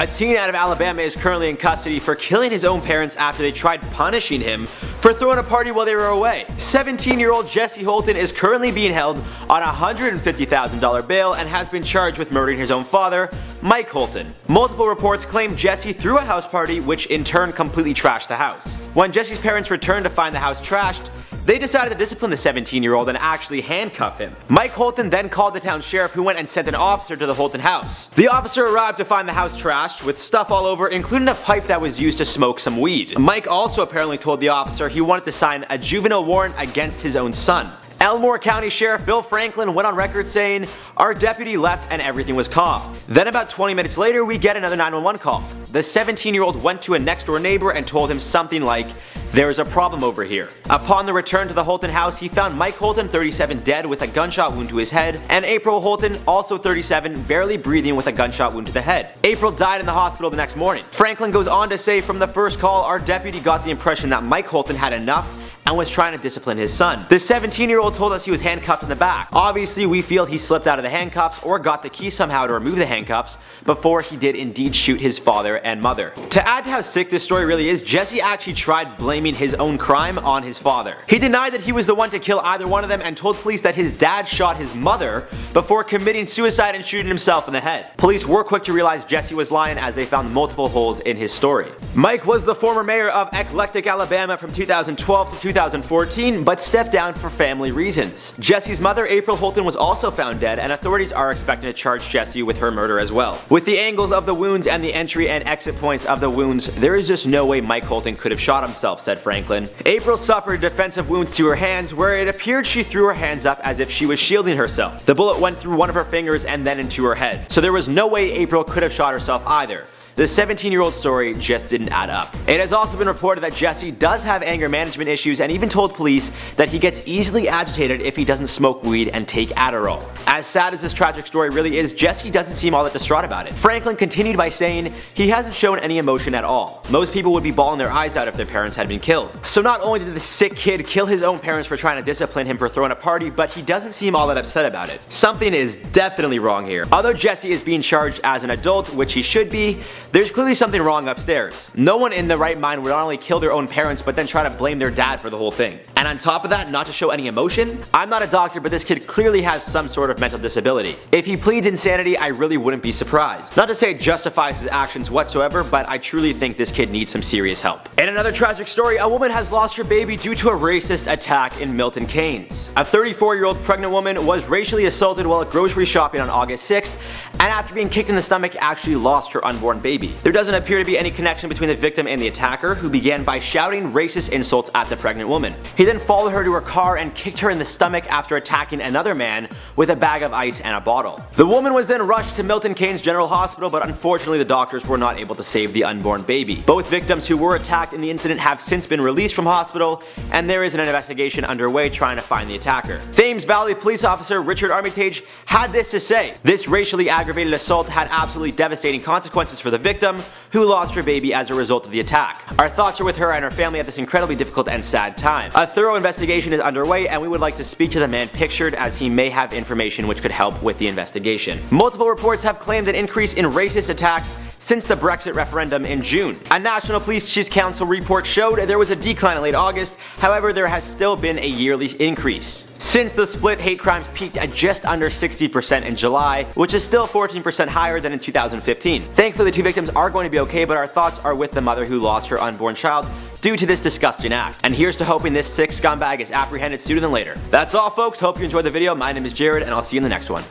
A teen out of Alabama is currently in custody for killing his own parents after they tried punishing him for throwing a party while they were away. 17-year-old Jesse Holton is currently being held on a $150,000 bail and has been charged with murdering his own father, Mike Holton. Multiple reports claim Jesse threw a house party, which in turn completely trashed the house. When Jesse's parents returned to find the house trashed, they decided to discipline the 17-year-old and actually handcuff him. Mike Holton then called the town sheriff, who went and sent an officer to the Holton house. The officer arrived to find the house trashed with stuff all over, including a pipe that was used to smoke some weed. Mike also apparently told the officer he wanted to sign a juvenile warrant against his own son. Elmore County Sheriff Bill Franklin went on record saying, "Our deputy left and everything was calm." Then about 20 minutes later, we get another 911 call. The 17-year-old went to a next door neighbor and told him something like, "There's a problem over here." Upon the return to the Holton house, he found Mike Holton, 37, dead with a gunshot wound to his head, and April Holton, also 37, barely breathing with a gunshot wound to the head. April died in the hospital the next morning. Franklin goes on to say, "From the first call, our deputy got the impression that Mike Holton had enough and was trying to discipline his son." The 17-year-old told us he was handcuffed in the back. Obviously, we feel he slipped out of the handcuffs or got the key somehow to remove the handcuffs before he did indeed shoot his father and mother. To add to how sick this story really is, Jesse actually tried blaming his own crime on his father. He denied that he was the one to kill either one of them and told police that his dad shot his mother before committing suicide and shooting himself in the head. Police were quick to realize Jesse was lying, as they found multiple holes in his story. Mike was the former mayor of Eclectic, Alabama from 2012 to 2014, but stepped down for family reasons. Jesse's mother, April Holton, was also found dead, and authorities are expecting to charge Jesse with her murder as well. With the angles of the wounds and the entry and exit points of the wounds, there is just no way Mike Holton could have shot himself, said Franklin. April suffered defensive wounds to her hands, where it appeared she threw her hands up as if she was shielding herself. The bullet went through one of her fingers and then into her head, so there was no way April could have shot herself either. The 17-year-old story just didn't add up. It has also been reported that Jesse does have anger management issues, and even told police that he gets easily agitated if he doesn't smoke weed and take Adderall. As sad as this tragic story really is, Jesse doesn't seem all that distraught about it. Franklin continued by saying he hasn't shown any emotion at all. Most people would be bawling their eyes out if their parents had been killed. So not only did the sick kid kill his own parents for trying to discipline him for throwing a party, but he doesn't seem all that upset about it. Something is definitely wrong here. Although Jesse is being charged as an adult, which he should be, there's clearly something wrong upstairs. No one in their right mind would not only kill their own parents, but then try to blame their dad for the whole thing. And on top of that, not to show any emotion? I'm not a doctor, but this kid clearly has some sort of mental disability. If he pleads insanity, I really wouldn't be surprised. Not to say it justifies his actions whatsoever, but I truly think this kid needs some serious help. In another tragic story, a woman has lost her baby due to a racist attack in Milton Keynes. A 34-year-old pregnant woman was racially assaulted while grocery shopping on August 6th, and after being kicked in the stomach, actually lost her unborn baby. There doesn't appear to be any connection between the victim and the attacker, who began by shouting racist insults at the pregnant woman. He then followed her to her car and kicked her in the stomach after attacking another man with a bag of ice and a bottle. The woman was then rushed to Milton Keynes General Hospital, but unfortunately the doctors were not able to save the unborn baby. Both victims who were attacked in the incident have since been released from hospital, and there is an investigation underway trying to find the attacker. Thames Valley police officer Richard Armitage had this to say: "This racially aggravated assault had absolutely devastating consequences for the victim, who lost her baby as a result of the attack. Our thoughts are with her and her family at this incredibly difficult and sad time. A thorough investigation is underway, and we would like to speak to the man pictured, as he may have information which could help with the investigation." Multiple reports have claimed an increase in racist attacks since the Brexit referendum in June. A National Police Chiefs Council report showed there was a decline in late August, however there has still been a yearly increase. Since the split, hate crimes peaked at just under 60% in July, which is still 14% higher than in 2015. Thankfully the two victims are going to be okay, but our thoughts are with the mother who lost her unborn child due to this disgusting act. And here's to hoping this sick scumbag is apprehended sooner than later. That's all folks, hope you enjoyed the video. My name is Jared, and I'll see you in the next one.